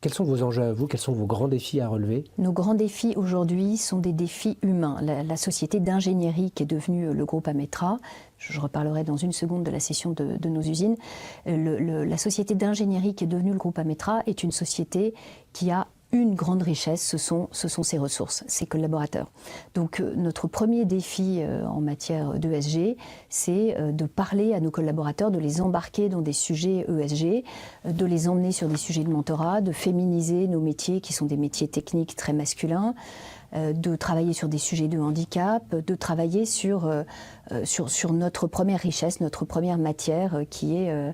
Quels sont vos enjeux à vous? Quels sont vos grands défis à relever? Nos grands défis aujourd'hui sont des défis humains. La société d'ingénierie qui est devenue le groupe Ametra, je reparlerai dans une seconde de la cession de nos usines, la société d'ingénierie qui est devenue le groupe Ametra est une société qui a une grande richesse, ce sont ses ressources, ses collaborateurs. Donc notre premier défi en matière d'ESG, c'est de parler à nos collaborateurs, de les embarquer dans des sujets ESG, de les emmener sur des sujets de mentorat, de féminiser nos métiers qui sont des métiers techniques très masculins, de travailler sur des sujets de handicap, de travailler sur notre première richesse, notre première matière qui est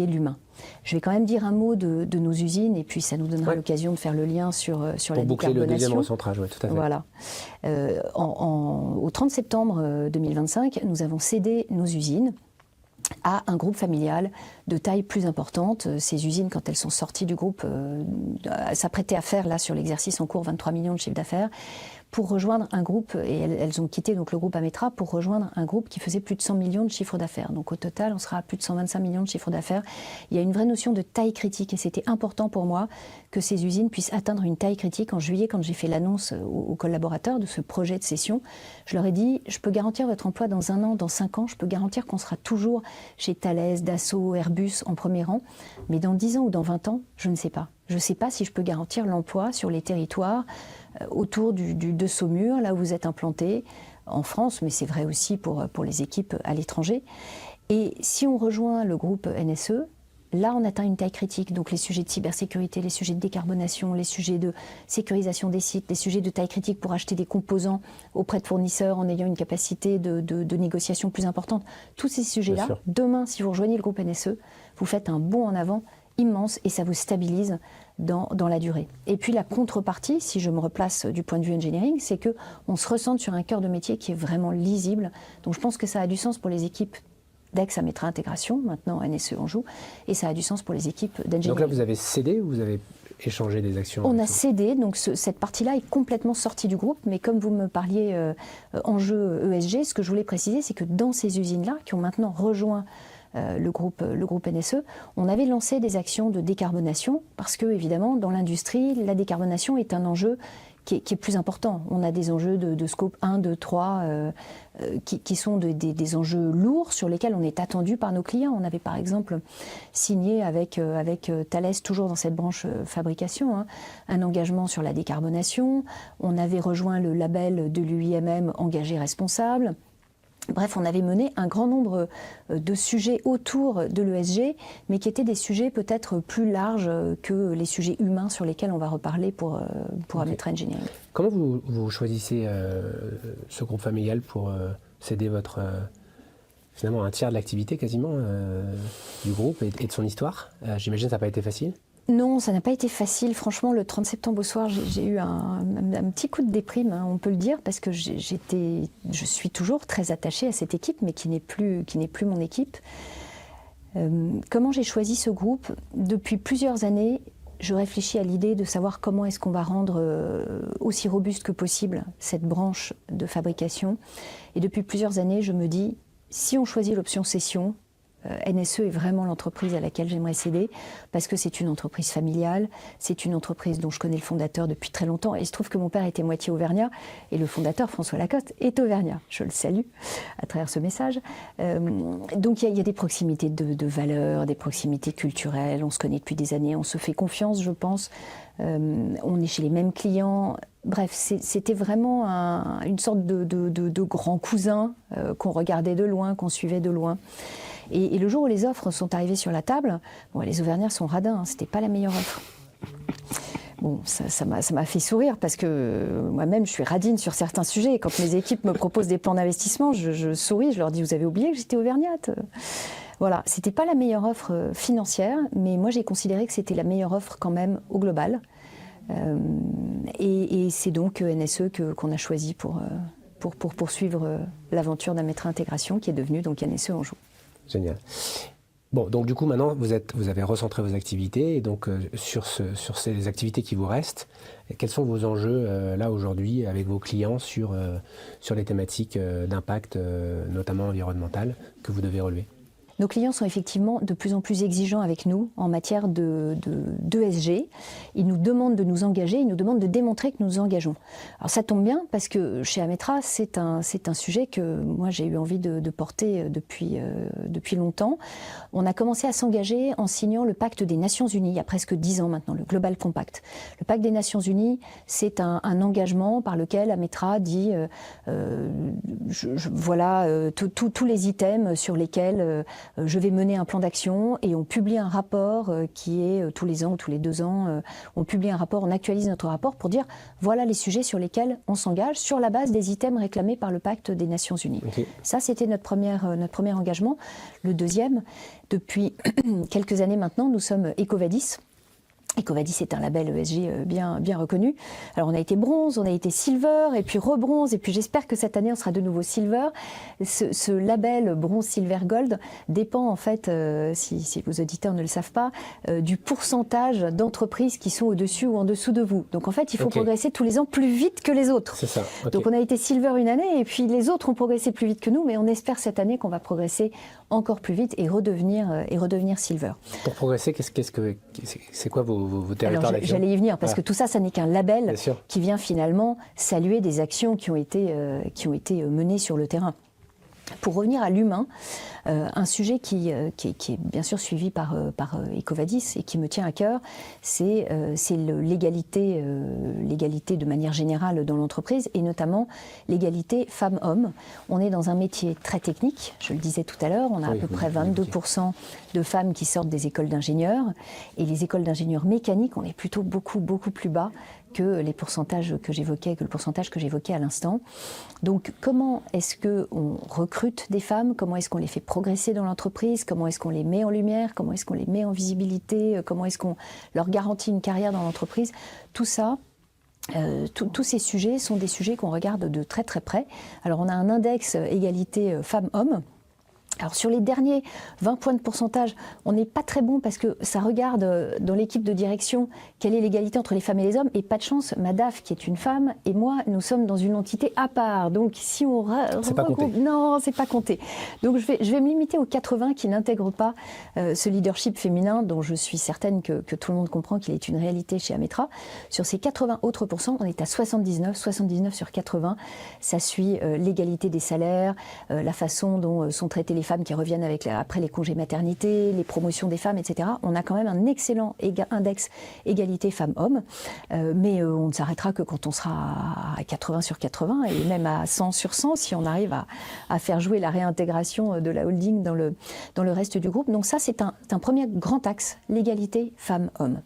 l'humain. Je vais quand même dire un mot de nos usines et puis ça nous donnera l'occasion de faire le lien sur la décarbonation. Pour boucler le deuxième recentrage, oui, tout à fait. Voilà. Au 30 septembre 2025, nous avons cédé nos usines à un groupe familial de taille plus importante. Ces usines, quand elles sont sorties du groupe, s'apprêtaient à faire, là, sur l'exercice en cours, 23 millions de chiffre d'affaires, pour rejoindre un groupe, et elles ont quitté donc le groupe Ametra pour rejoindre un groupe qui faisait plus de 100 millions de chiffre d'affaires. Donc au total, on sera à plus de 125 millions de chiffre d'affaires. Il y a une vraie notion de taille critique et c'était important pour moi que ces usines puissent atteindre une taille critique. En juillet, quand j'ai fait l'annonce aux collaborateurs de ce projet de cession, je leur ai dit, je peux garantir votre emploi dans 1 an, dans 5 ans, je peux garantir qu'on sera toujours chez Thales, Dassault, Airbus en premier rang, mais dans 10 ans ou dans 20 ans, je ne sais pas. Je ne sais pas si je peux garantir l'emploi sur les territoires autour de Saumur, là où vous êtes implantés, en France, mais c'est vrai aussi pour les équipes à l'étranger. Et si on rejoint le groupe NSE, là on atteint une taille critique. Donc les sujets de cybersécurité, les sujets de décarbonation, les sujets de sécurisation des sites, les sujets de taille critique pour acheter des composants auprès de fournisseurs en ayant une capacité de négociation plus importante. Tous ces sujets-là, demain, si vous rejoignez le groupe NSE, vous faites un bond en avant immense et ça vous stabilise dans la durée. Et puis la contrepartie, si je me replace du point de vue engineering, c'est qu'on se ressente sur un cœur de métier qui est vraiment lisible. Donc je pense que ça a du sens pour les équipes d'ex-Ametra Intégration, maintenant NSE en joue, et ça a du sens pour les équipes d'engineering. Donc là, vous avez cédé ou vous avez échangé des actions? On a cédé, donc cette partie-là est complètement sortie du groupe, mais comme vous me parliez enjeu ESG, ce que je voulais préciser, c'est que dans ces usines-là, qui ont maintenant rejoint le groupe NSE, on avait lancé des actions de décarbonation parce que, évidemment, dans l'industrie, la décarbonation est un enjeu qui est plus important. On a des enjeux de scope 1, 2, 3 qui sont des enjeux lourds sur lesquels on est attendu par nos clients. On avait par exemple signé avec Thales, toujours dans cette branche fabrication, un engagement sur la décarbonation. On avait rejoint le label de l'UIMM Engagé Responsable. Bref, on avait mené un grand nombre de sujets autour de l'ESG, mais qui étaient des sujets peut-être plus larges que les sujets humains sur lesquels on va reparler pour Ametra Engineering. Comment vous choisissez ce groupe familial pour céder votre finalement un tiers de l'activité quasiment du groupe et de son histoire? J'imagine que ça n'a pas été facile. Non, ça n'a pas été facile. Franchement, le 30 septembre au soir, j'ai eu un petit coup de déprime, on peut le dire, parce que je suis toujours très attachée à cette équipe, mais qui n'est plus mon équipe. Comment j'ai choisi ce groupe? Depuis plusieurs années, je réfléchis à l'idée de savoir comment est-ce qu'on va rendre aussi robuste que possible cette branche de fabrication. Et depuis plusieurs années, je me dis, si on choisit l'option cession, NSE est vraiment l'entreprise à laquelle j'aimerais céder parce que c'est une entreprise familiale, c'est une entreprise dont je connais le fondateur depuis très longtemps et il se trouve que mon père était moitié auvergnat et le fondateur François Lacoste est auvergnat. Je le salue à travers ce message. Donc il y a des proximités de valeurs, des proximités culturelles, on se connaît depuis des années, on se fait confiance je pense, on est chez les mêmes clients. Bref, c'était vraiment une sorte de grand cousin qu'on regardait de loin, qu'on suivait de loin. Et le jour où les offres sont arrivées sur la table, bon, les Auvergnats sont radins, c'était pas la meilleure offre. Bon, ça m'a fait sourire parce que moi-même, je suis radine sur certains sujets. Et quand mes équipes me proposent des plans d'investissement, je souris, je leur dis « Vous avez oublié que j'étais auvergnate ?» Voilà, c'était pas la meilleure offre financière, mais moi j'ai considéré que c'était la meilleure offre quand même au global. Et c'est donc NSE qu'on a choisi pour poursuivre l'aventure d'Ametra Intégration qui est devenue donc NSE Anjou. Génial. Bon, donc du coup maintenant vous avez recentré vos activités et donc sur ces activités qui vous restent, quels sont vos enjeux là aujourd'hui avec vos clients sur les thématiques d'impact, notamment environnemental, que vous devez relever? Nos clients sont effectivement de plus en plus exigeants avec nous en matière d'ESG. Ils nous demandent de nous engager, ils nous demandent de démontrer que nous nous engageons. Alors ça tombe bien parce que chez Ametra, c'est un sujet que moi j'ai eu envie de porter depuis longtemps. On a commencé à s'engager en signant le pacte des Nations Unies, il y a presque 10 ans maintenant, le Global Compact. Le pacte des Nations Unies, c'est un engagement par lequel Ametra dit voilà tous les items sur lesquels je vais mener un plan d'action, et on publie un rapport qui est tous les ans ou tous les 2 ans, on publie un rapport, on actualise notre rapport pour dire voilà les sujets sur lesquels on s'engage sur la base des items réclamés par le pacte des Nations Unies. Okay. Ça, c'était notre premier engagement. Le deuxième, depuis quelques années maintenant, nous sommes EcoVadis. EcoVadis est un label ESG bien reconnu. Alors on a été bronze, on a été silver, et puis rebronze, et puis j'espère que cette année on sera de nouveau silver. Ce label bronze, silver, gold dépend en fait, si vos auditeurs ne le savent pas, du pourcentage d'entreprises qui sont au-dessus ou en dessous de vous. Donc en fait il faut progresser tous les ans plus vite que les autres. C'est ça. Okay. Donc on a été silver une année, et puis les autres ont progressé plus vite que nous, mais on espère cette année qu'on va progresser encore plus vite et redevenir silver. Pour progresser, c'est quoi vos territoires d'action? J'allais y venir, parce que tout ça, ça n'est qu'un label qui vient finalement saluer des actions qui ont été menées sur le terrain. Pour revenir à l'humain, un sujet qui est bien sûr suivi par EcoVadis et qui me tient à cœur, c'est l'égalité de manière générale dans l'entreprise, et notamment l'égalité femmes-hommes. On est dans un métier très technique, je le disais tout à l'heure, on a à peu près 22% de femmes qui sortent des écoles d'ingénieurs, et les écoles d'ingénieurs mécaniques, on est plutôt beaucoup plus bas que le pourcentage que j'évoquais à l'instant. Donc comment est-ce qu'on recrute des femmes? Comment est-ce qu'on les fait progresser dans l'entreprise? Comment est-ce qu'on les met en lumière? Comment est-ce qu'on les met en visibilité? Comment est-ce qu'on leur garantit une carrière dans l'entreprise? Tout ça, tous ces sujets sont des sujets qu'on regarde de très très près. Alors on a un index égalité femmes-hommes. Alors sur les derniers 20 points de pourcentage, on n'est pas très bon parce que ça regarde dans l'équipe de direction quelle est l'égalité entre les femmes et les hommes, et pas de chance, ma DAF qui est une femme et moi, nous sommes dans une entité à part. Donc si on regroupe, non, c'est pas compté. Donc je vais me limiter aux 80 qui n'intègrent pas ce leadership féminin dont je suis certaine que tout le monde comprend qu'il est une réalité chez Ametra. Sur ces 80 autres pourcents, on est à 79 sur 80. Ça suit l'égalité des salaires, la façon dont sont traitées les femmes qui reviennent après les congés maternité, les promotions des femmes, etc. On a quand même un excellent index égalité femmes-hommes, mais on ne s'arrêtera que quand on sera à 80 sur 80 et même à 100 sur 100 si on arrive à faire jouer la réintégration de la holding dans le reste du groupe. Donc ça, c'est un premier grand axe, l'égalité femmes-hommes.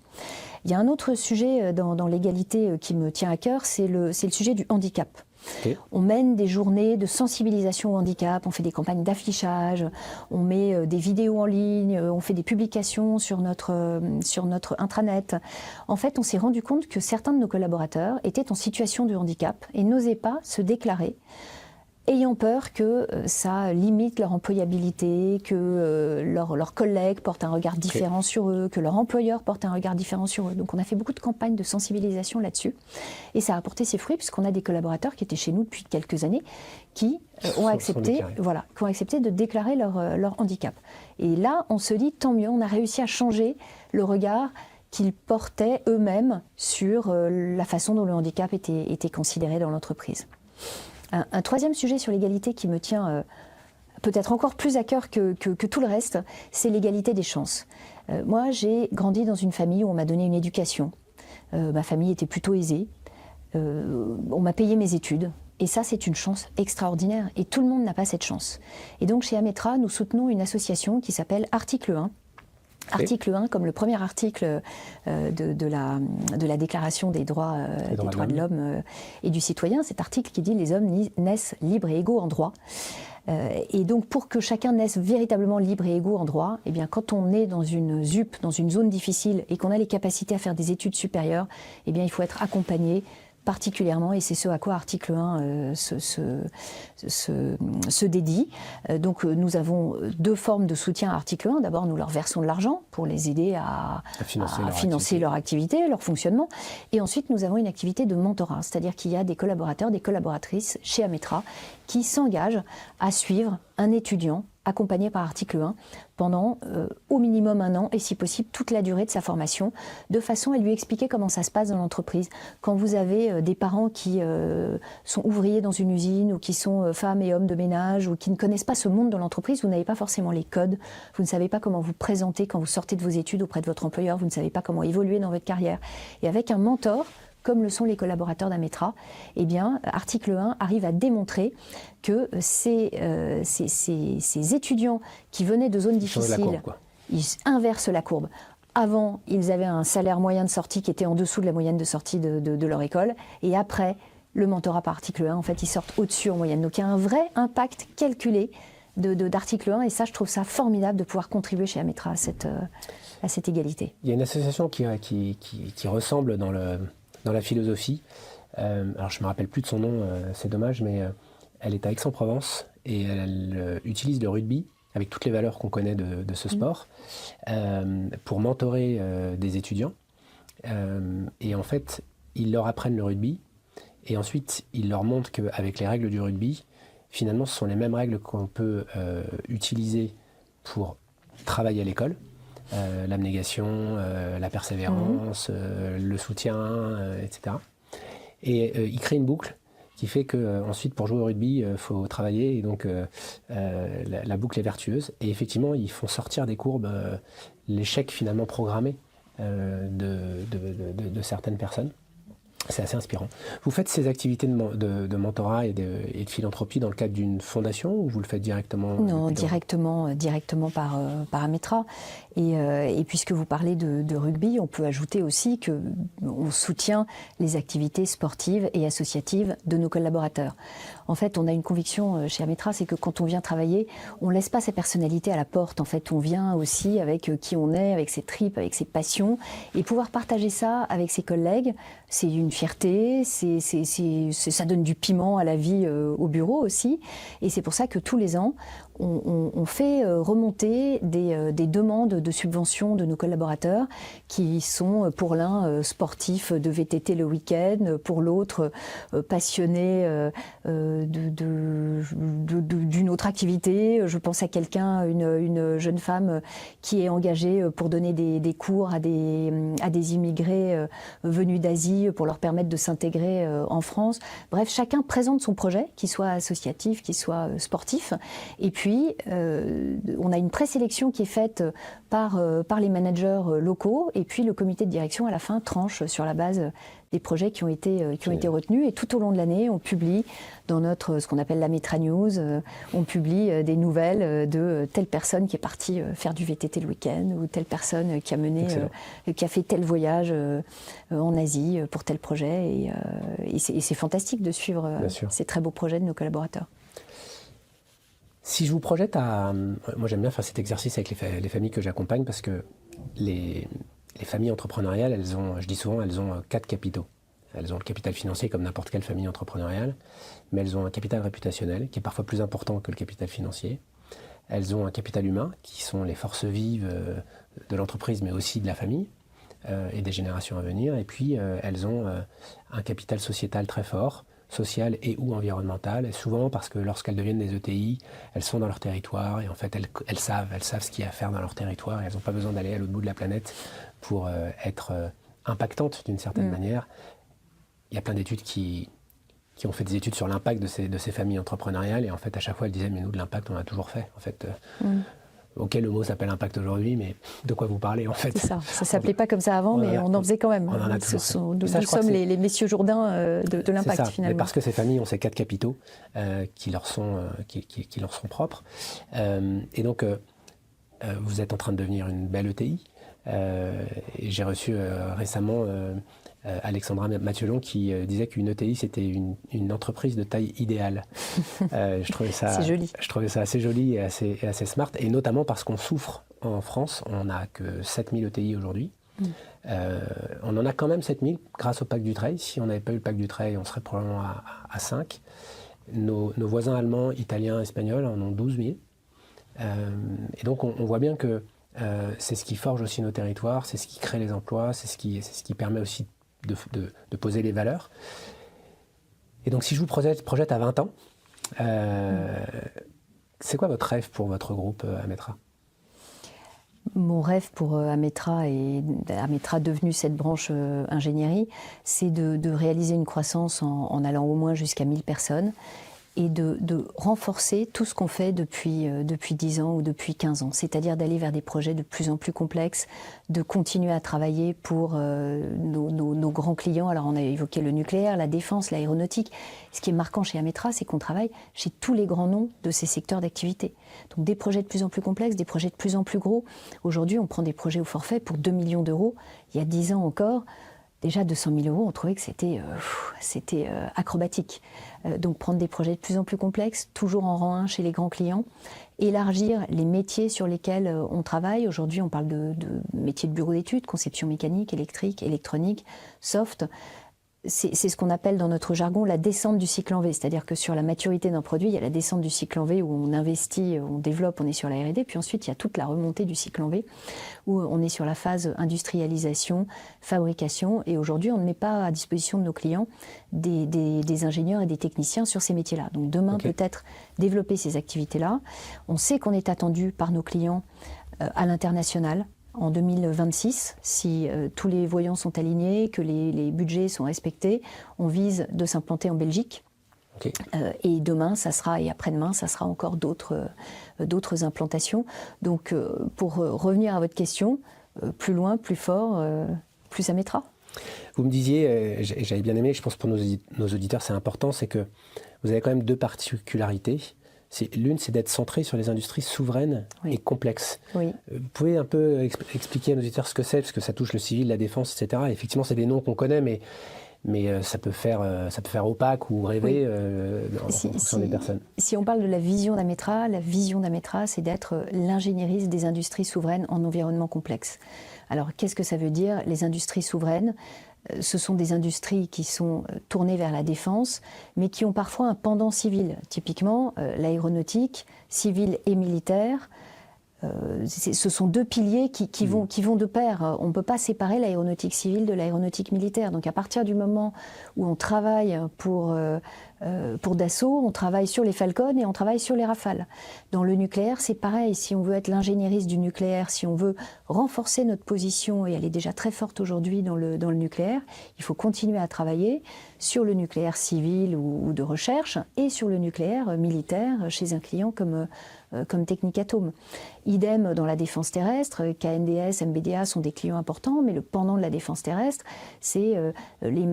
Il y a un autre sujet dans l'égalité qui me tient à cœur, c'est le sujet du handicap. Okay. On mène des journées de sensibilisation au handicap, on fait des campagnes d'affichage, on met des vidéos en ligne, on fait des publications sur notre intranet. En fait, on s'est rendu compte que certains de nos collaborateurs étaient en situation de handicap et n'osaient pas se déclarer, ayant peur que ça limite leur employabilité, que leurs collègues portent un regard différent sur eux, que leur employeur porte un regard différent sur eux. Donc on a fait beaucoup de campagnes de sensibilisation là-dessus. Et ça a apporté ses fruits puisqu'on a des collaborateurs qui étaient chez nous depuis quelques années qui ont accepté de déclarer leur handicap. Et là, on se dit, tant mieux, on a réussi à changer le regard qu'ils portaient eux-mêmes sur la façon dont le handicap était considéré dans l'entreprise. Un troisième sujet sur l'égalité qui me tient peut-être encore plus à cœur que tout le reste, c'est l'égalité des chances. Moi, j'ai grandi dans une famille où on m'a donné une éducation. Ma famille était plutôt aisée. On m'a payé mes études. Et ça, c'est une chance extraordinaire. Et tout le monde n'a pas cette chance. Et donc, chez Ametra, nous soutenons une association qui s'appelle Article 1. Article 1, comme le premier article de la Déclaration des droits de l'homme et du citoyen, cet article qui dit « Les hommes naissent libres et égaux en droit ». Et donc pour que chacun naisse véritablement libre et égaux en droit, eh bien, quand on est dans une ZUP, dans une zone difficile et qu'on a les capacités à faire des études supérieures, eh bien, il faut être accompagné particulièrement, et c'est ce à quoi Article 1 se dédie. Donc nous avons deux formes de soutien à Article 1. D'abord, nous leur versons de l'argent pour les aider à financer leur activité, leur fonctionnement. Et ensuite, nous avons une activité de mentorat, c'est-à-dire qu'il y a des collaborateurs, des collaboratrices chez Ametra qui s'engagent à suivre un étudiant accompagné par article 1 pendant au minimum 1 an et si possible toute la durée de sa formation, de façon à lui expliquer comment ça se passe dans l'entreprise. Quand vous avez des parents qui sont ouvriers dans une usine ou qui sont femmes et hommes de ménage ou qui ne connaissent pas ce monde de l'entreprise, vous n'avez pas forcément les codes, vous ne savez pas comment vous présenter quand vous sortez de vos études auprès de votre employeur, vous ne savez pas comment évoluer dans votre carrière. Et avec un mentor, comme le sont les collaborateurs d'Ametra, eh bien, article 1 arrive à démontrer que ces étudiants qui venaient de zones difficiles, ils inversent la courbe. Avant, ils avaient un salaire moyen de sortie qui était en dessous de la moyenne de sortie de leur école, et après, le mentorat par article 1, en fait, ils sortent au-dessus en moyenne. Donc il y a un vrai impact calculé d'article 1, et ça, je trouve ça formidable de pouvoir contribuer chez Ametra à cette égalité. Il y a une association qui ressemble dans la philosophie. Alors je ne me rappelle plus de son nom, c'est dommage, mais elle est à Aix-en-Provence et elle utilise le rugby avec toutes les valeurs qu'on connaît de ce sport pour mentorer des étudiants. Et en fait, ils leur apprennent le rugby et ensuite ils leur montrent qu'avec les règles du rugby, finalement ce sont les mêmes règles qu'on peut utiliser pour travailler à l'école. L'abnégation, la persévérance, le soutien, etc. Et il crée une boucle qui fait qu'ensuite, pour jouer au rugby, il faut travailler. Et donc, la boucle est vertueuse. Et effectivement, ils font sortir des courbes l'échec finalement programmé de certaines personnes. C'est assez inspirant. Vous faites ces activités de mentorat et de philanthropie dans le cadre d'une fondation ou vous le faites directement? Non, directement par Ametra. Et puisque vous parlez de rugby, on peut ajouter aussi qu'on soutient les activités sportives et associatives de nos collaborateurs. En fait, on a une conviction chez Ametra, c'est que quand on vient travailler, on ne laisse pas sa personnalité à la porte. En fait, on vient aussi avec qui on est, avec ses tripes, avec ses passions. Et pouvoir partager ça avec ses collègues, c'est une fierté, ça donne du piment à la vie au bureau aussi. Et c'est pour ça que tous les ans, on fait remonter des demandes de subventions de nos collaborateurs qui sont pour l'un sportifs de VTT le week-end, pour l'autre passionnés d'une autre activité. Je pense à une jeune femme qui est engagée pour donner des cours à des immigrés venus d'Asie pour leur permettre de s'intégrer en France. Bref, chacun présente son projet, qu'il soit associatif, qu'il soit sportif. Et puis, on a une présélection qui est faite par les managers locaux et puis le comité de direction à la fin tranche sur la base des projets qui ont été retenus. Et tout au long de l'année, on publie dans ce qu'on appelle l'Ametra News, on publie des nouvelles de telle personne qui est partie faire du VTT le week-end ou telle personne qui a fait tel voyage en Asie pour tel projet. Et c'est fantastique de suivre ces très beaux projets de nos collaborateurs. Si je vous projette moi j'aime bien faire cet exercice avec les familles que j'accompagne parce que les familles entrepreneuriales, je dis souvent, elles ont 4 capitaux. Elles ont le capital financier comme n'importe quelle famille entrepreneuriale, mais elles ont un capital réputationnel qui est parfois plus important que le capital financier. Elles ont un capital humain qui sont les forces vives de l'entreprise mais aussi de la famille et des générations à venir. Et puis elles ont un capital sociétal très fort, social et ou environnemental, et souvent parce que lorsqu'elles deviennent des ETI, elles sont dans leur territoire et en fait elles savent ce qu'il y a à faire dans leur territoire et elles n'ont pas besoin d'aller à l'autre bout de la planète pour être impactantes d'une certaine manière. Il y a plein d'études qui ont fait des études sur l'impact de ces familles entrepreneuriales et en fait à chaque fois elles disaient mais nous de l'impact on a toujours fait en fait. Ok, le mot s'appelle impact aujourd'hui, mais de quoi vous parlez en fait? C'est ça, ça s'appelait pas comme ça avant, mais on en faisait quand même. Nous sommes les messieurs Jourdain de l'impact finalement. Mais parce que ces familles ont ces 4 capitaux qui leur sont propres. Et donc, vous êtes en train de devenir une belle ETI. Et j'ai reçu récemment Alexandra Mathiolon qui disait qu'une ETI c'était une entreprise de taille idéale. Je trouvais ça assez joli et assez smart, et notamment parce qu'on souffre en France. On n'a que 7000 ETI aujourd'hui. On en a quand même 7000 grâce au Pacte Dutreil. Si on n'avait pas eu le Pacte Dutreil, on serait probablement à 5. Nos voisins allemands, italiens, espagnols en ont 12 000. Et donc on voit bien que c'est ce qui forge aussi nos territoires, c'est ce qui crée les emplois, c'est ce qui permet aussi de poser les valeurs. Et donc si je vous projette à 20 ans, C'est quoi votre rêve pour votre groupe Ametra? Mon rêve pour Ametra, et Ametra devenue cette branche ingénierie, c'est de réaliser une croissance en allant au moins jusqu'à 1000 personnes et de renforcer tout ce qu'on fait depuis 10 ans ou depuis 15 ans. C'est-à-dire d'aller vers des projets de plus en plus complexes, de continuer à travailler pour nos grands clients. Alors on a évoqué le nucléaire, la défense, l'aéronautique. Ce qui est marquant chez Ametra, c'est qu'on travaille chez tous les grands noms de ces secteurs d'activité. Donc des projets de plus en plus complexes, des projets de plus en plus gros. Aujourd'hui, on prend des projets au forfait pour 2 millions d'euros. Il y a 10 ans encore, déjà 200 000 euros, on trouvait que c'était acrobatique. Donc prendre des projets de plus en plus complexes, toujours en rang 1 chez les grands clients, élargir les métiers sur lesquels on travaille. Aujourd'hui, on parle de métiers de bureau d'études, conception mécanique, électrique, électronique, soft. C'est ce qu'on appelle dans notre jargon la descente du cycle en V, c'est-à-dire que sur la maturité d'un produit, il y a la descente du cycle en V où on investit, on développe, on est sur la R&D, puis ensuite il y a toute la remontée du cycle en V où on est sur la phase industrialisation, fabrication, et aujourd'hui on ne met pas à disposition de nos clients des ingénieurs et des techniciens sur ces métiers-là. Donc demain peut-être développer ces activités-là. On sait qu'on est attendu par nos clients à l'international. En 2026, si tous les voyants sont alignés, que les budgets sont respectés, on vise de s'implanter en Belgique. Et demain, ça sera, et après-demain, ça sera encore d'autres implantations. Donc, pour revenir à votre question, plus loin, plus fort, plus Ametra. Vous me disiez, et j'avais bien aimé, je pense pour nos auditeurs c'est important, c'est que vous avez quand même deux particularités. L'une, c'est d'être centré sur les industries souveraines et complexes. Oui. Vous pouvez un peu expliquer à nos auditeurs ce que c'est, parce que ça touche le civil, la défense, etc. Et effectivement, c'est des noms qu'on connaît, mais ça peut faire opaque ou rêver en fonction des personnes. Si on parle de la vision d'Ametra, c'est d'être l'ingénieriste des industries souveraines en environnement complexe. Alors, qu'est-ce que ça veut dire, les industries souveraines ? Ce sont des industries qui sont tournées vers la défense, mais qui ont parfois un pendant civil. Typiquement, l'aéronautique, civile et militaire, ce sont deux piliers qui vont de pair. On ne peut pas séparer l'aéronautique civile de l'aéronautique militaire. Donc à partir du moment où on travaille pour Dassault, on travaille sur les Falcon et on travaille sur les Rafales. Dans le nucléaire, c'est pareil. Si on veut être l'ingéniériste du nucléaire, si on veut renforcer notre position, et elle est déjà très forte aujourd'hui dans le nucléaire, il faut continuer à travailler sur le nucléaire civil ou de recherche et sur le nucléaire militaire chez un client comme Technip. Idem dans la défense terrestre, KNDS, MBDA sont des clients importants, mais le pendant de la défense terrestre, c'est les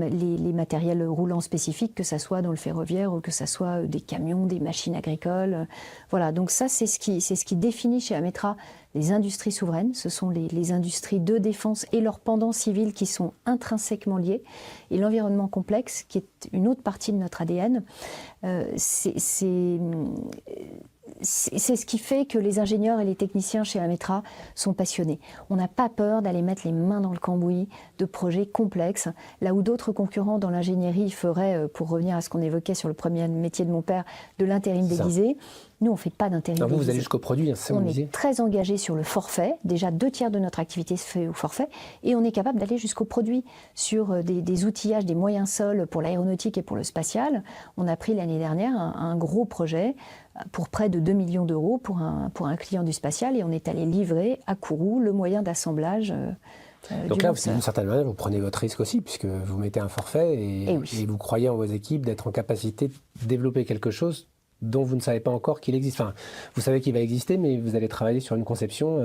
matériels roulants spécifiques, que ça soit dans le ferroviaire ou que ça soit des camions, des machines agricoles. Voilà, donc ça c'est ce qui définit chez Ametra les industries souveraines. Ce sont les industries de défense et leurs pendants civils qui sont intrinsèquement liés. Et l'environnement complexe, qui est une autre partie de notre ADN, c'est ce qui fait que les ingénieurs et les techniciens chez Ametra sont passionnés. On n'a pas peur d'aller mettre les mains dans le cambouis de projets complexes, là où d'autres concurrents dans l'ingénierie feraient, pour revenir à ce qu'on évoquait sur le premier métier de mon père, de l'intérim déguisé. Nous, on ne fait pas d'intérim déguisé. Vous allez jusqu'au produit, c'est ça que vous disiez. On est très engagé sur le forfait. Déjà, 2/3 de notre activité se fait au forfait. Et on est capable d'aller jusqu'au produit sur des outillages, des moyens sols pour l'aéronautique et pour le spatial. On a pris l'année dernière un gros projet pour près de 2 millions d'euros pour un client du spatial. Et on est allé livrer à Kourou le moyen d'assemblage donc là, d'une certaine manière, vous prenez votre risque aussi, puisque vous mettez un forfait et vous croyez en vos équipes d'être en capacité de développer quelque chose dont vous ne savez pas encore qu'il existe. Enfin, vous savez qu'il va exister, mais vous allez travailler sur une conception.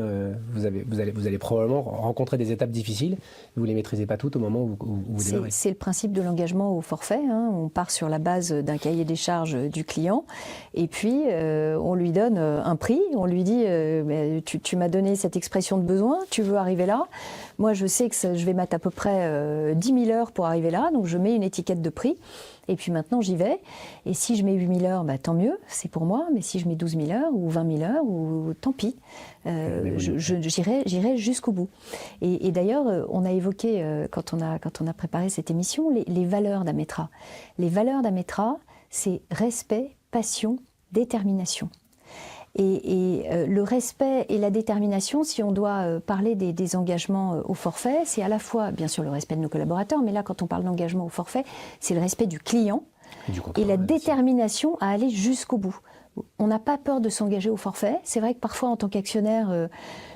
Vous allez probablement rencontrer des étapes difficiles. Vous ne les maîtrisez pas toutes au moment où vous démarrez. C'est le principe de l'engagement au forfait. On part sur la base d'un cahier des charges du client. Et puis, on lui donne un prix. On lui dit tu m'as donné cette expression de besoin. Tu veux arriver là. Moi, je sais que je vais mettre à peu près 10 000 heures pour arriver là. Donc, je mets une étiquette de prix. Et puis maintenant, j'y vais. Et si je mets 8 000 heures, tant mieux, c'est pour moi. Mais si je mets 12 000 heures ou 20 000 heures, tant pis. J'irai jusqu'au bout. Et d'ailleurs, on a évoqué, quand on a préparé cette émission, les valeurs d'Ametra. Les valeurs d'Ametra, c'est respect, passion, détermination. Et le respect et la détermination, si on doit parler des engagements au forfait, c'est à la fois, bien sûr, le respect de nos collaborateurs, mais là, quand on parle d'engagement au forfait, c'est le respect du client et la détermination à aller jusqu'au bout. On n'a pas peur de s'engager au forfait. C'est vrai que parfois, en tant qu'actionnaire,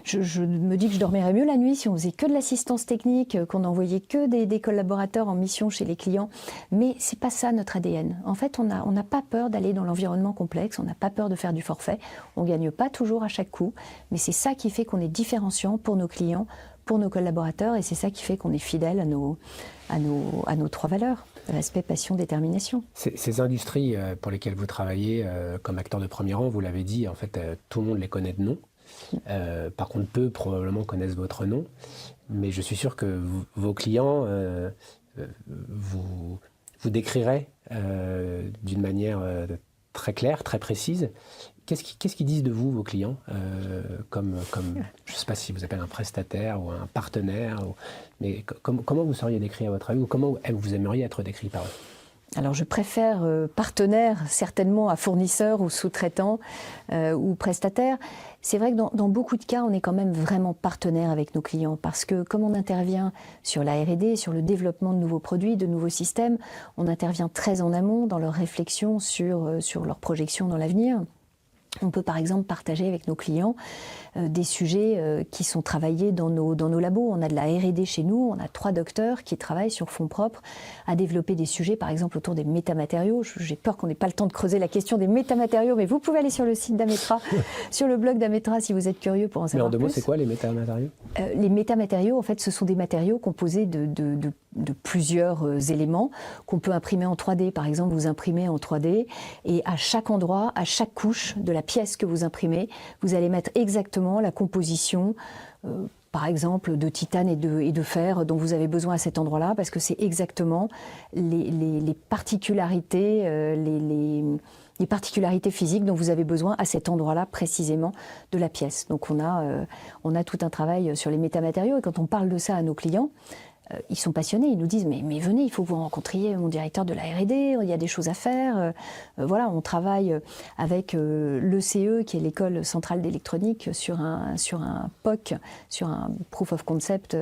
je me dis que je dormirais mieux la nuit si on faisait que de l'assistance technique, qu'on n'envoyait que des collaborateurs en mission chez les clients. Mais c'est pas ça notre ADN. En fait, on n'a pas peur d'aller dans l'environnement complexe, on n'a pas peur de faire du forfait. On ne gagne pas toujours à chaque coup, mais c'est ça qui fait qu'on est différenciant pour nos clients, pour nos collaborateurs, et c'est ça qui fait qu'on est fidèle à nos 3 valeurs. Respect, passion, détermination. Ces industries pour lesquelles vous travaillez comme acteur de premier rang, vous l'avez dit, en fait, tout le monde les connaît de nom. Par contre, peu probablement connaissent votre nom. Mais je suis sûr que vos clients vous décriraient d'une manière très claire, très précise. Qu'est-ce qu'ils disent de vous, vos clients, comme je ne sais pas si vous appelez un prestataire ou un partenaire, mais comment vous seriez décrit à votre avis, ou comment vous aimeriez être décrit par eux? Alors je préfère partenaire certainement à fournisseur ou sous-traitant ou prestataire. C'est vrai que dans beaucoup de cas, on est quand même vraiment partenaire avec nos clients parce que comme on intervient sur la R&D, sur le développement de nouveaux produits, de nouveaux systèmes, on intervient très en amont dans leur réflexion sur leurs projections dans l'avenir. On peut par exemple partager avec nos clients des sujets qui sont travaillés dans nos labos. On a de la R&D chez nous, on a 3 docteurs qui travaillent sur fonds propres à développer des sujets par exemple autour des métamatériaux. J'ai peur qu'on n'ait pas le temps de creuser la question des métamatériaux, mais vous pouvez aller sur le site d'Ametra, sur le blog d'Ametra si vous êtes curieux pour en savoir plus. Mais en 2 mots, c'est quoi les métamatériaux? Les métamatériaux, en fait, ce sont des matériaux composés de plusieurs éléments qu'on peut imprimer en 3D. Par exemple, vous imprimez en 3D et à chaque endroit, à chaque couche de la pièce que vous imprimez, vous allez mettre exactement la composition, par exemple, de titane et de fer dont vous avez besoin à cet endroit-là, parce que c'est exactement les particularités, les particularités physiques dont vous avez besoin à cet endroit-là précisément de la pièce. Donc on a tout un travail sur les métamatériaux et quand on parle de ça à nos clients, ils sont passionnés, ils nous disent mais venez, il faut que vous rencontriez mon directeur de la R&D, il y a des choses à faire. Voilà, on travaille avec l'ECE, qui est l'école centrale d'électronique, sur un POC, sur un Proof of Concept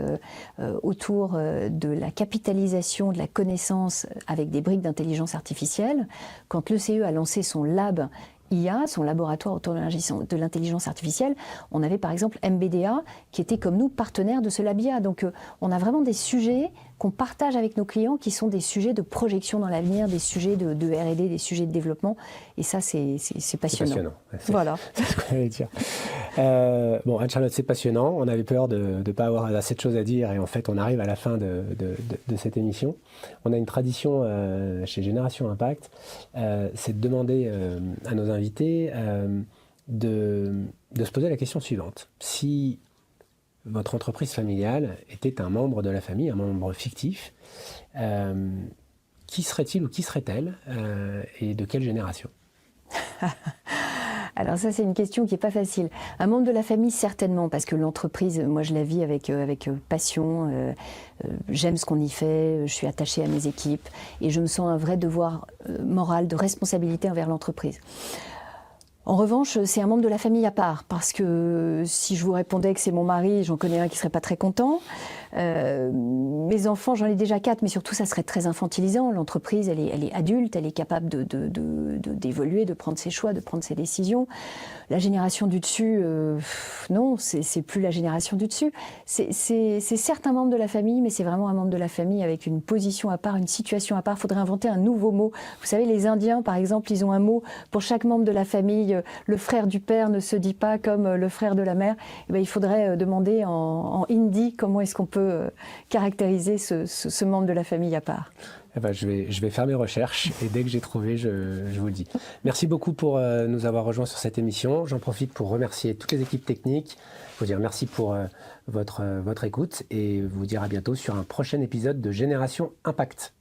autour de la capitalisation de la connaissance avec des briques d'intelligence artificielle. Quand l'ECE a lancé son lab IA, son laboratoire autour de l'intelligence artificielle, on avait par exemple MBDA qui était comme nous partenaire de ce lab IA. Donc on a vraiment des sujets qu'on partage avec nos clients qui sont des sujets de projection dans l'avenir, des sujets de R&D, des sujets de développement. Et ça, c'est passionnant. C'est passionnant. Voilà. C'est ce qu'on allait dire. Bon, Anne-Charlotte, c'est passionnant. On avait peur de ne pas avoir assez de choses à dire et en fait, on arrive à la fin de cette émission. On a une tradition chez Génération Impact, c'est de demander à nos invités de se poser la question suivante. Si votre entreprise familiale était un membre de la famille, un membre fictif, qui serait-il ou qui serait-elle et de quelle génération? Alors ça, c'est une question qui n'est pas facile. Un membre de la famille, certainement, parce que l'entreprise, moi, je la vis avec passion. J'aime ce qu'on y fait, je suis attachée à mes équipes et je me sens un vrai devoir moral de responsabilité envers l'entreprise. En revanche, c'est un membre de la famille à part, parce que si je vous répondais que c'est mon mari, j'en connais un qui serait pas très content. Mes enfants, j'en ai déjà 4, mais surtout ça serait très infantilisant. L'entreprise, elle est adulte, elle est capable d'évoluer, de prendre ses choix, de prendre ses décisions. La génération du dessus, non, c'est plus la génération du dessus. C'est certes un membre de la famille, mais c'est vraiment un membre de la famille avec une position à part, une situation à part. Il faudrait inventer un nouveau mot. Vous savez, les Indiens, par exemple, ils ont un mot pour chaque membre de la famille. Le frère du père ne se dit pas comme le frère de la mère. Eh bien, il faudrait demander en hindi comment est-ce qu'on peut caractériser ce membre de la famille à part. Eh ben, je vais faire mes recherches et dès que j'ai trouvé, je vous le dis. Merci beaucoup pour nous avoir rejoints sur cette émission. J'en profite pour remercier toutes les équipes techniques, vous dire merci pour votre écoute et vous dire à bientôt sur un prochain épisode de Génération Impact.